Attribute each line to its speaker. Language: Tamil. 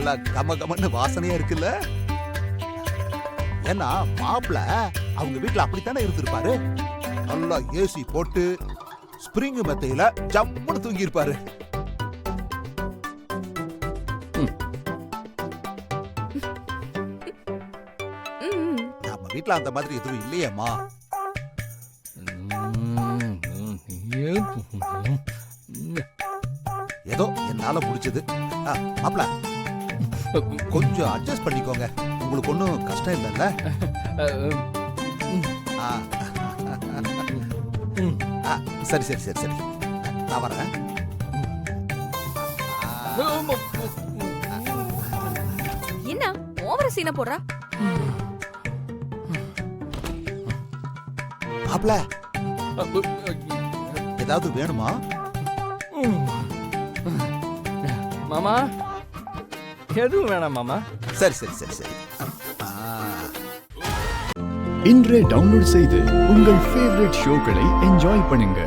Speaker 1: நல்லா கமகமன்னு வாசனையா இருக்குல்ல. ஏன்னா மாப்பிள்ள அவங்க வீட்டுல அப்படித்தானே இருந்திருப்பாரு. நல்லா ஏசி போட்டு ஸ்பிரிங் மெத்தையில ஜம்முன்னு தூங்கி இருப்பாரு. நம்ம வீட்டுல அந்த மாதிரி எதுவும் இல்லையேம்மா. ஏதோ என்னால முடிச்சது. மாப்பிள்ள கொஞ்சம் அட்ஜஸ்ட் பண்ணிக்கோங்க, உங்களுக்கு ஒன்றும் கஷ்டம் இல்லைல்ல. சரி சரி சரி சரி, நான் வரேன்.
Speaker 2: என்ன ஓவர சீனை போடுறா?
Speaker 1: மாப்பிள்ள ஏதாவது வேணுமா?
Speaker 3: மாமா எதுவும் வேணாம் மாமா.
Speaker 1: சரி சரி சரி சரி.
Speaker 4: இன்றே டவுன்லோட் செய்து உங்கள் ஃபேவரட் ஷோக்களை என்ஜாய் பண்ணுங்க.